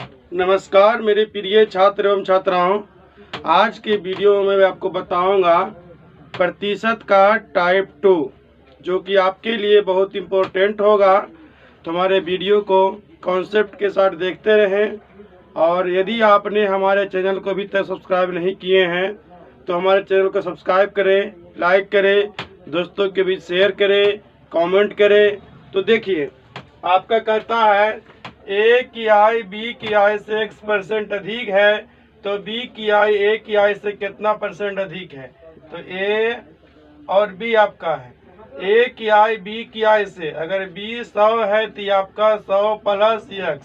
नमस्कार मेरे प्रिय छात्र एवं छात्राओं। आज के वीडियो में मैं आपको बताऊंगा प्रतिशत का टाइप 2, जो कि आपके लिए बहुत इम्पोर्टेंट होगा। तो हमारे वीडियो को कॉन्सेप्ट के साथ देखते रहें, और यदि आपने हमारे चैनल को अभी तक सब्सक्राइब नहीं किए हैं तो हमारे चैनल को सब्सक्राइब करें, लाइक करें, दोस्तों के बीच शेयर करें, कमेंट करें। तो देखिए, आपका कहता है ए की आय बी की आय से x% अधिक है, तो बी की आय ए की आय से कितना % अधिक है। तो ए और बी आपका है, ए की आय बी की आय से, अगर बी 100 है तो ये आपका 100 प्लस x।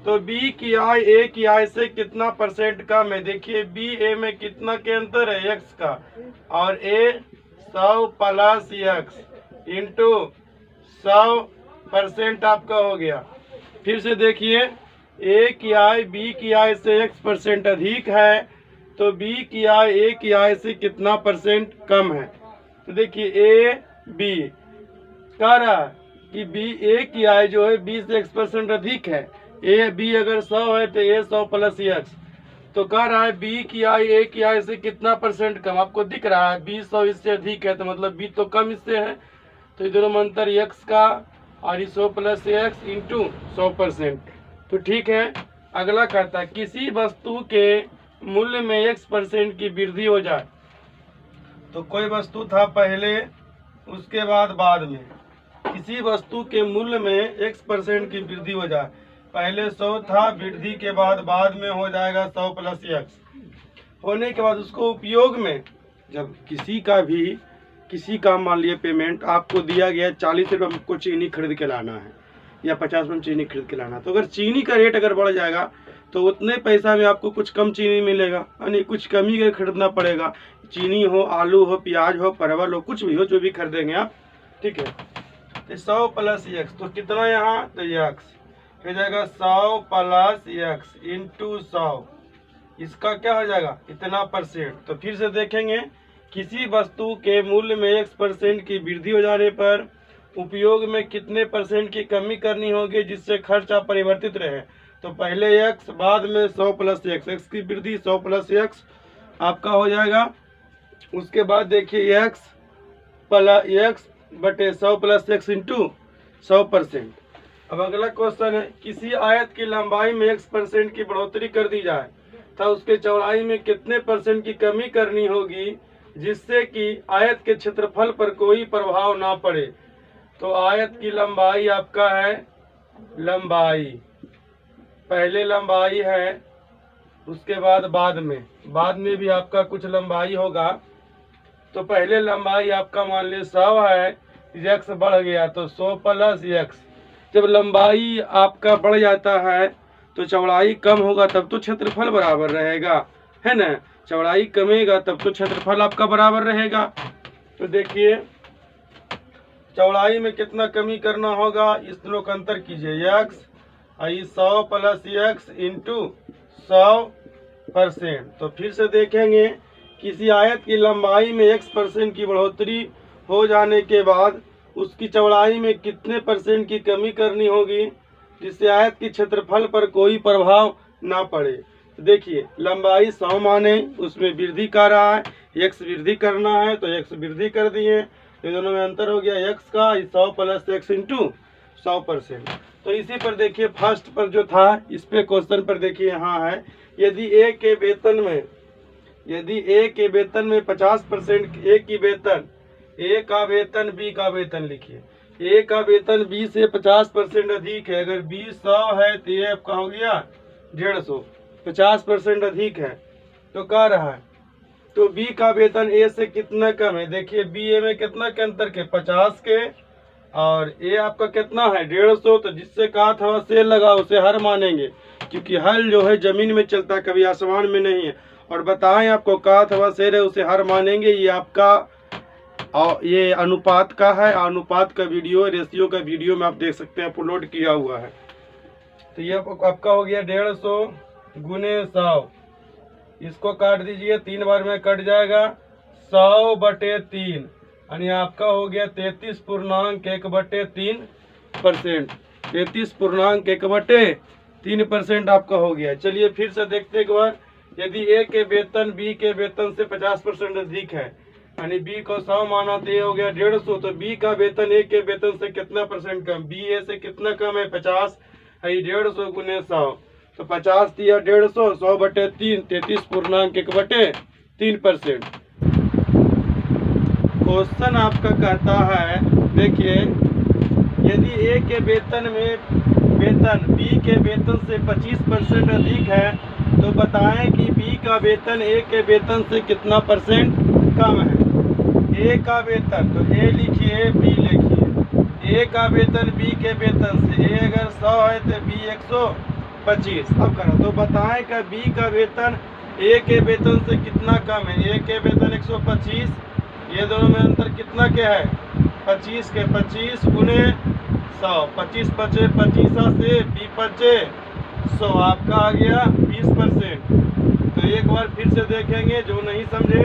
तो बी की आय ए की आय से कितना % कम है। देखिए बी ए में कितना के अंतर है, x का, और ए 100 प्लस x इंटू 100% आपका हो गया। फिर से देखिए, ए की आय बी की आय से x% अधिक है, तो बी की आय ए की आय से कितना % कम है। तो देखिए ए बी कह रहा है कि बी ए की आय जो है बी से x% अधिक है। ए बी अगर 100 है तो ए 100 प्लस x, तो कह रहा है बी की आय ए की आय से कितना % कम। आपको दिख रहा है बी 100 इससे अधिक है, तो मतलब बी तो कम इससे है। तो दोनों में अंतर x का, और 100 प्लस x इंटू 100%। तो ठीक है। अगला कहता है किसी वस्तु के मूल्य में x% की वृद्धि हो जाए। तो कोई वस्तु था पहले, उसके बाद में किसी वस्तु के मूल्य में x% की वृद्धि हो जाए। पहले 100 था, वृद्धि के बाद में हो जाएगा 100 प्लस x। होने के बाद उसको उपयोग में, जब किसी का मान लिया पेमेंट आपको दिया गया 40 रुपये में आपको चीनी खरीद के लाना है, या 50 में चीनी खरीद के लाना है। तो अगर चीनी का रेट अगर बढ़ जाएगा तो उतने पैसा में आपको कुछ कम चीनी मिलेगा, यानी कुछ कमी कर खरीदना पड़ेगा। चीनी हो, आलू हो, प्याज हो, परवल हो, कुछ भी हो, जो भी खरीदेंगे आप, ठीक है। तो 100 प्लस x, तो कितना यहाँ, तो x हो जाएगा 100 प्लस x इंटू 100। इसका क्या हो जाएगा, इतना %। तो फिर से देखेंगे, किसी वस्तु के मूल्य में x% की वृद्धि हो जाने पर उपयोग में कितने % की कमी करनी होगी जिससे खर्चा परिवर्तित रहे। तो पहले x, बाद में 100 प्लस x की वृद्धि 100 प्लस x आपका हो जाएगा। उसके बाद देखिए x बटे 100 प्लस x इंटू 100%। अब अगला क्वेश्चन है, किसी आयत की लंबाई में x% की बढ़ोतरी कर दी जाए तो उसके चौड़ाई में कितने % की कमी करनी होगी जिससे कि आयत के क्षेत्रफल पर कोई प्रभाव ना पड़े। तो आयत की लंबाई आपका है, लंबाई पहले लंबाई है, उसके बाद में भी आपका कुछ लंबाई होगा। तो पहले लंबाई आपका मान लीजिए 100 है, x बढ़ गया तो 100 प्लस x। जब लंबाई आपका बढ़ जाता है तो चौड़ाई कम होगा, तब तो क्षेत्रफल बराबर रहेगा, है ना। चौड़ाई कमेगा तब तो क्षेत्रफल आपका बराबर रहेगा। तो देखिए चौड़ाई में कितना कमी करना होगा, इस दोनों का अंतर कीजिए, x 100 प्लस x इंटू 100%। तो फिर से देखेंगे, किसी आयत की लंबाई में x% की बढ़ोतरी हो जाने के बाद उसकी चौड़ाई में कितने % की कमी करनी होगी जिससे आयत के क्षेत्रफल पर कोई प्रभाव ना पड़े। तो देखिए लंबाई 100 माने, उसमें वृद्धि कर रहा है, x वृद्धि करना है तो x वृद्धि कर दिए। तो दोनों में अंतर हो गया x का 100 प्लस x इंटू 100%। तो इसी पर देखिए फर्स्ट पर जो था, इस पे क्वेश्चन पर देखिए यहाँ है, यदि ए के वेतन में 50% ए का वेतन बी का वेतन लिखिए। ए का वेतन बी से 50% अधिक है। अगर बी 100 है तो ये आपका हो गया 150, 50% अधिक है। तो कह रहा है तो बी का वेतन ए से कितना कम है। देखिए बी ए में कितना के अंतर के, 50 के, और ए आपका कितना है 150। तो जिससे कहा था सेल लगा उसे हर मानेंगे, क्योंकि हल जो है जमीन में चलता है, कभी आसमान में नहीं है। और बताएं आपको कहा था शेर है उसे हर मानेंगे, ये आपका ये अनुपात का है। अनुपात का वीडियो, रेशियो का वीडियो में आप देख सकते हैं, अपलोड किया हुआ है। तो ये आपका हो गया 150 गुने 100। इसको काट दीजिए, 3 बार में कट जाएगा, 100 बटे 3, यानी आपका हो गया 33.1/3%। 33.1/3 3% आपका हो गया। चलिए फिर से देखते एक बार। यदि ए के वेतन बी के वेतन से 50% अधिक है, यानी बी को 100 माना तो ये हो गया 150, तो बी का वेतन ए के वेतन से कितना परसेंट कम, बी ए से कितना कम है 50, 150 गुने 100, तो 50 दिया 150, 100 बटे 3, 33.1/3%। क्वेश्चन आपका कहता है, देखिए यदि ए के वेतन बी के वेतन से 25% अधिक है तो बताएं कि बी का वेतन ए के वेतन से कितना परसेंट कम है। ए का वेतन, तो ए लिखिए बी लिखिए, ए का वेतन बी के वेतन से, ए अगर 100 है तो बी 125। अब करो तो बताएं कि बी का वेतन ए के वेतन से कितना कम है। ए के वेतन 125, ये दोनों में अंतर कितना क्या है 25 के, 25 गुने 100, 25 बचे 25 से बी बचे 100, आपका आ गया 20%। तो एक बार फिर से देखेंगे जो नहीं समझे।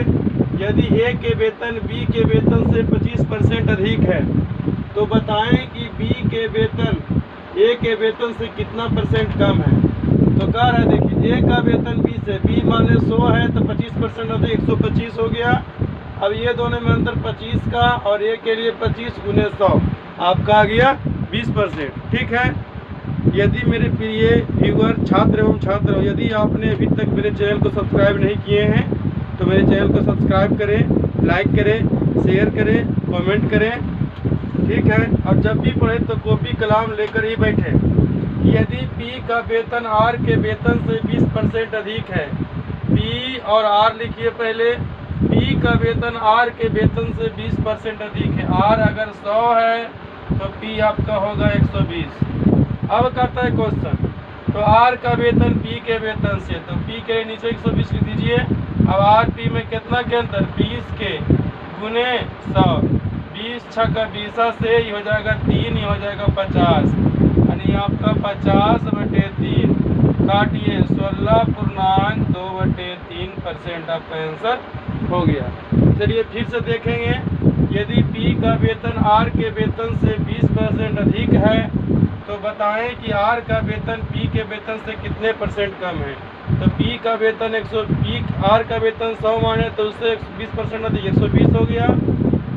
यदि ए के वेतन बी के वेतन से 25% अधिक है तो बताएं कि बी के वेतन ए के वेतन से कितना परसेंट कम है। तो कह रहा है देखिए ए का वेतन बी से, बी मान लो 100 है तो 25% अधिक 125 हो गया। अब ये दोनों में अंतर 25 का, और ए के लिए 25 गुने 100, आपका आ गया 20%। ठीक है। यदि मेरे प्रिय व्यूअर छात्र एवं छात्र हो, यदि आपने अभी तक मेरे चैनल को सब्सक्राइब नहीं किए हैं तो मेरे चैनल को सब्सक्राइब करें, लाइक करें, शेयर करें, कमेंट करें। ठीक है। और जब भी पढ़े तो कॉपी कलम लेकर ही बैठे। यदि पी का वेतन आर के वेतन से 20% अधिक है, पी और आर लिखिए पहले, पी का वेतन आर के वेतन से 20% अधिक है। आर अगर 100 है तो पी आपका होगा 120। अब कहता है क्वेश्चन, तो आर का वेतन पी के वेतन से, तो पी के नीचे 120 लिख दीजिए। अब आर पी में कितना के अंतर 20 के गुने 100, 20 6 का 20 से ये हो जाएगा 3, ये हो जाएगा 50, यानी आपका 50/3 काटिए 16.2/3% आपका आंसर हो गया। चलिए फिर से देखेंगे। यदि पी का वेतन आर के वेतन से 20% अधिक है तो बताएं कि आर का वेतन पी के वेतन से कितने परसेंट कम है। तो पी का वेतन आर का वेतन 100 माने तो उससे 20% अधिक 120 हो गया।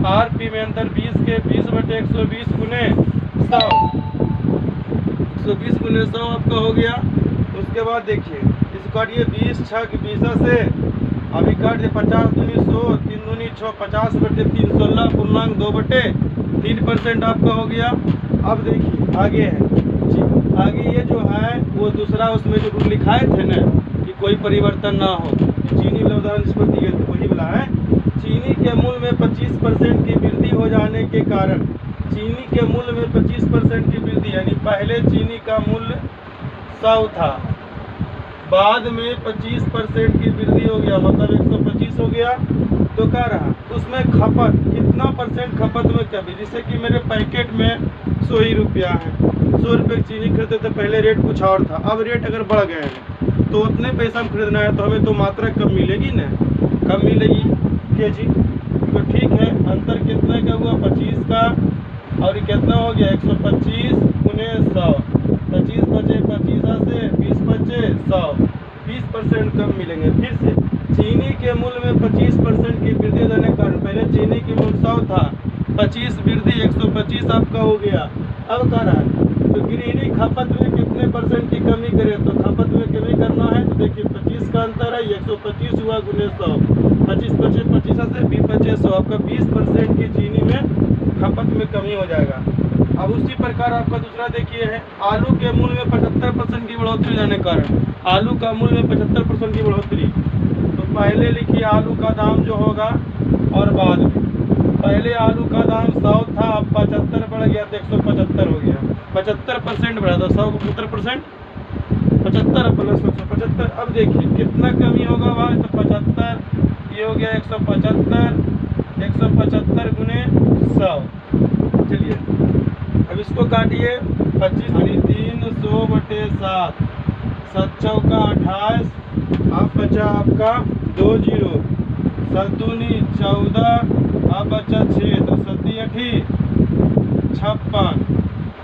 आर पी में अंतर 20 के, 20/120 गुने 100, 120 गुने 100 आपका हो गया। उसके बाद देखिए इसको काटिए 20 6 के 20 से, अभी काट दिए 50 दूनी 100, 3 दूनी 6, 50/3, 16.2/3% आपका हो गया। अब देखिए आगे है जी, आगे ये जो है वो दूसरा उसमें जो रूल लिखाए थे ना कि कोई परिवर्तन ना हो, चीनी वाला उदाहरण जिस पर दिए थे वही वाला है। चीनी के मूल्य में 25% की वृद्धि हो जाने के कारण, चीनी के मूल्य में 25% की वृद्धि, यानी पहले चीनी का मूल्य 100 था, बाद में 25% की वृद्धि हो गया, मतलब 125 हो गया। तो कह रहा उसमें खपत कितना परसेंट खपत में कमी, जैसे कि मेरे पैकेट में 100 ही रुपया है, 100 रुपये की चीनी खरीदते थे पहले, रेट कुछ और था, अब रेट अगर बढ़ गए हैं तो उतने पैसा में खरीदना है तो हमें तो मात्रा कम मिलेगी ना, कम मिलेगी के जी। तो ठीक है, अंतर कितने का हुआ 25 का, और कितना हो गया 125 गुने 100, 25 बचे 25 से 20 बचे 100, 20% कम मिलेंगे। फिर से चीनी के मूल्य में 25% की वृद्धि होने के कारण, पहले चीनी की मूल्य 100 था, 25 वृद्धि 125 आपका हो गया। अब कह रहा है तो गृहिणी खपत में कितने परसेंट की कमी करे, तो खपत में कमी करना है तो देखिए 25 का अंतर है, 125 हुआ गुने 100, 25 बचे 25 से 20 बचे 100, आपका 20% की चीनी में खपत में कमी हो जाएगा। अब उसी प्रकार आपका दूसरा देखिए है, आलू के मूल्य में 75% की बढ़ोतरी होने के कारण, आलू का मूल्य में 75% की बढ़ोतरी, तो पहले लिखिए आलू का दाम जो होगा और बाद में, पहले आलू का दाम 100 था, अब 75 बढ़ गया तो 175 हो गया, 75% बढ़ा तो 100 को 75%, 75 प्लस 175। अब देखिए कितना कमी होगा भाई, तो 75, ये हो गया 175, 175 गुने 100। चलिए अब इसको काटिए 25 यानी 300/7, 7 चौका 28, अब बचा आपका 2 जीरो, 7 दूनी 14, अब बचा 6, तो 7 8 56,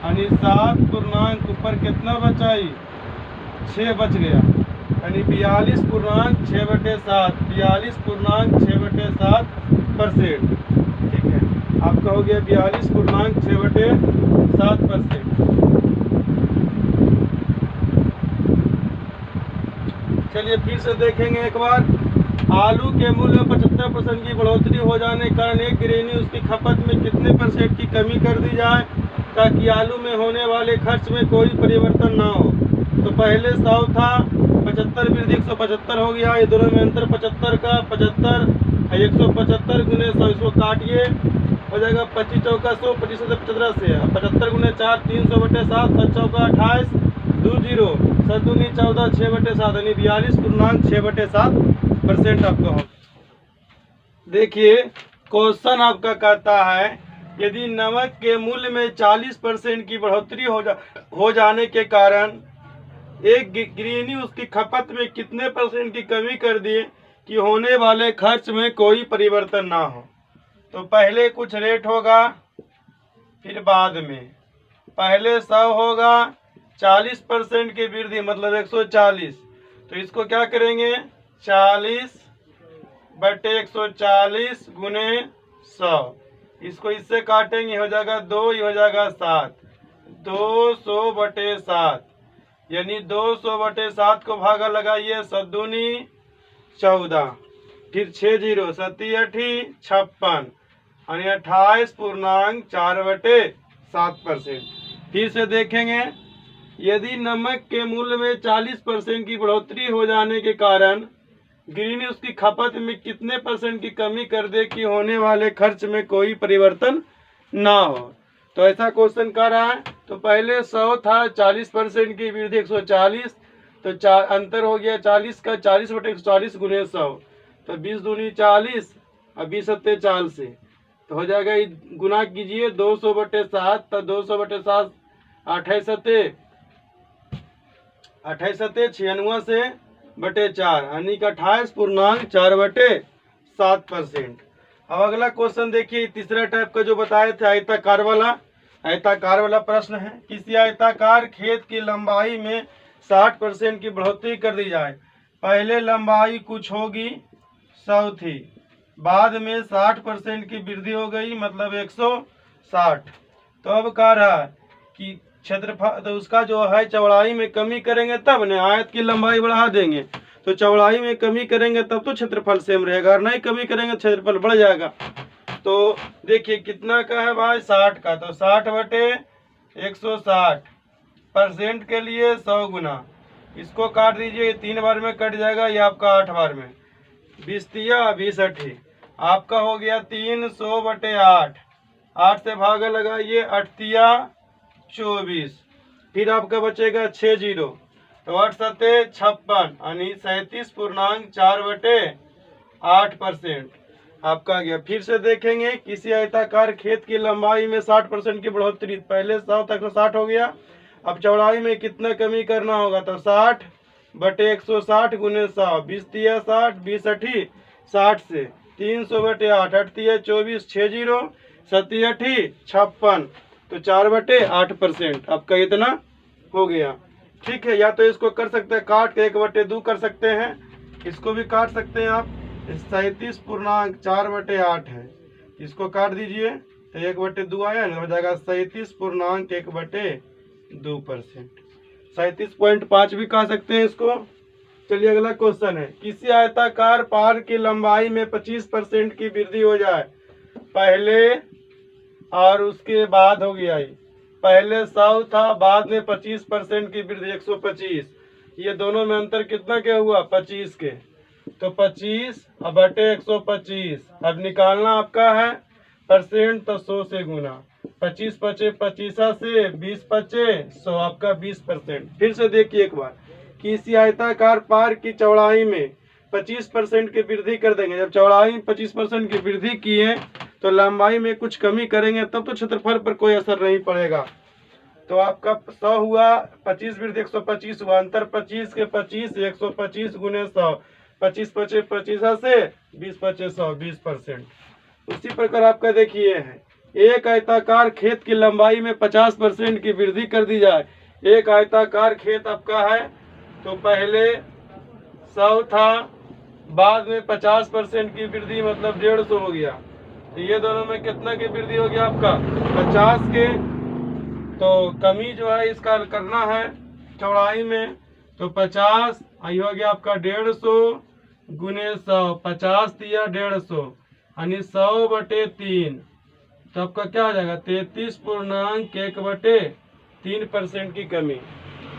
यानी 7 पूर्णांक ऊपर कितना बचाई 6 बच गया, यानी 42.6/7, 42.6/7%। ठीक है, आपका हो गया 42.6/7%। चलिए फिर से देखेंगे एक बार। आलू के मूल्य में 75% की बढ़ोतरी हो जाने के कारण एक गृहिणी उसकी खपत में कितने % की कमी कर दी जाए ताकि आलू में होने वाले खर्च में कोई परिवर्तन ना हो। तो पहले 100 था, 75 वृद्धि 175 हो गया। ये दोनों में अंतर 75 का 75, 175 गुने 100, इसको काटिए हो जाएगा 25 चौका 100, 25 75 से 75 गुने 4 300/7, 7 चौका 28, 2 0, 7 दूनी 14, 6/7, यानी 42.6/7% आपका हो। देखिए क्वेश्चन आपका कहता है यदि नमक के मूल्य में 40% की बढ़ोतरी हो जाने के कारण एक गृहिणी उसकी खपत में कितने % की कमी कर दिए कि होने वाले खर्च में कोई परिवर्तन ना हो। तो पहले कुछ रेट होगा, फिर बाद में पहले 100 होगा, 40% की वृद्धि मतलब 140, तो इसको क्या करेंगे 40/140 गुने 100, इसको इससे काटेंगे हो जाएगा 2, ये हो जाएगा 7, 200/7, यानी 200/7 को भागा लगाइए 7 दूनी 14, फिर 6 0, 7 8 56, यानी 28.4/7%। फिर से देखेंगे यदि नमक के मूल्य में 40% की बढ़ोतरी हो जाने के कारण गृहिणी उसकी खपत में कितने % की कमी कर दे कि होने वाले खर्च में कोई परिवर्तन ना हो। तो ऐसा क्वेश्चन कर रहा है। तो पहले 100 था, 40% की वृद्धि 140, तो अंतर हो गया 40 का, 40/140 गुने 100, तो 20 दूनी 40 और 20 सत्ते 40 से, तो हो जाएगा गुना कीजिए 200/7, तो 200/7 28 सत्ते 96 से बटे 4, यानी कि 28.4/7%। अब अगला क्वेश्चन देखिए, तीसरा टाइप का जो बताए थे आयताकार वाला प्रश्न है। किसी आयताकार खेत की लंबाई में 60% की बढ़ोतरी कर दी जाए। पहले लंबाई कुछ होगी 100 थी, बाद में 60% की वृद्धि हो गई मतलब 160। तो अब कह रहा है कि क्षेत्रफल, तो उसका जो है चौड़ाई में कमी करेंगे तब न, आयत की लंबाई बढ़ा देंगे तो चौड़ाई में कमी करेंगे तब तो क्षेत्रफल सेम रहेगा, और नहीं कमी करेंगे क्षेत्रफल बढ़ जाएगा। तो देखिए कितना का है भाई 60 का, तो 60/160% के लिए 100 गुना, इसको काट दीजिए 3 बार में कट जाएगा, ये आपका 8 बार में 20 तिया 20 8, आपका हो गया 300/8, 8 से भागा लगाइए 8 तिया 24, फिर आपका बचेगा 6 0, तो 8 सत्ते 56, यानी 37.4/8% आपका गया। फिर से देखेंगे किसी आयताकार खेत की लंबाई में 60% की बढ़ोतरी, पहले 100 तक 160 हो गया, अब चौड़ाई में कितना कमी करना होगा, तो 60/160 गुने 100, 20 तिया 60, 20 8 60 से 300/8, 8 तिया 24, 6 0, 7 8 56, तो 4/8% आपका इतना हो गया। ठीक है, या तो इसको कर सकते हैं काट के 1/2 कर सकते हैं, इसको भी काट सकते हैं आप, 37.4/8 है, इसको काट दीजिए तो 1/2 आया ना, हो जाएगा 37.1/2%, 37.5 भी कह सकते हैं इसको। चलिए अगला क्वेश्चन है, किसी आयताकार पार की लंबाई में 25% की वृद्धि हो जाए, पहले और उसके बाद हो गया, पहले 100 था, बाद में 25% की वृद्धि 125, ये दोनों में अंतर कितना के हुआ 25 के, तो 25/125, अब निकालना आपका है परसेंट, तो 100 से गुना, 25 पचे 25 से 20 पचे 100, आपका 20%। फिर से देखिए एक बार, किसी आयताकार पार की चौड़ाई में 25% की वृद्धि कर देंगे, जब चौड़ाई में 25% की वृद्धि किए तो लंबाई में कुछ कमी करेंगे तब तो क्षेत्रफल पर कोई असर नहीं पड़ेगा। तो आपका 100 हुआ, 25 वृद्धि 125 हुआ, अंतर 25 के 25, 125 गुने 100, 25 पचे 25 से 20 पचे 100, 20%। उसी प्रकार आपका देखिए है, एक आयताकार खेत की लंबाई में 50% की वृद्धि कर दी जाए। एक आयताकार खेत आपका है तो पहले 100 था, बाद में 50% की वृद्धि मतलब 150 हो गया। तो ये दोनों में कितना की वृद्धि हो गया आपका 50 के। तो कमी जो है इसका करना है चौड़ाई में, तो 50 आई हो गया आपका 150 गुने 100, 50 दिया 150 यानी 100/3। तो आपका क्या हो जाएगा 33.1/3% की कमी।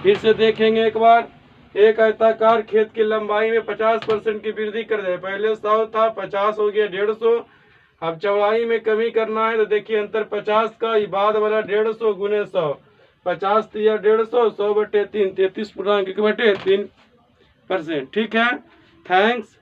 फिर से देखेंगे एक बार, एक आयताकार खेत की लंबाई में 50% की वृद्धि कर दे। पहले 100 था, 50 हो गया 150। अब चौड़ाई में कमी करना है तो देखिए अंतर 50 का, ये बाद वाला 150 गुने 100, 50 दिया 150, 100/3, 33.1/3%। ठीक है, थैंक्स।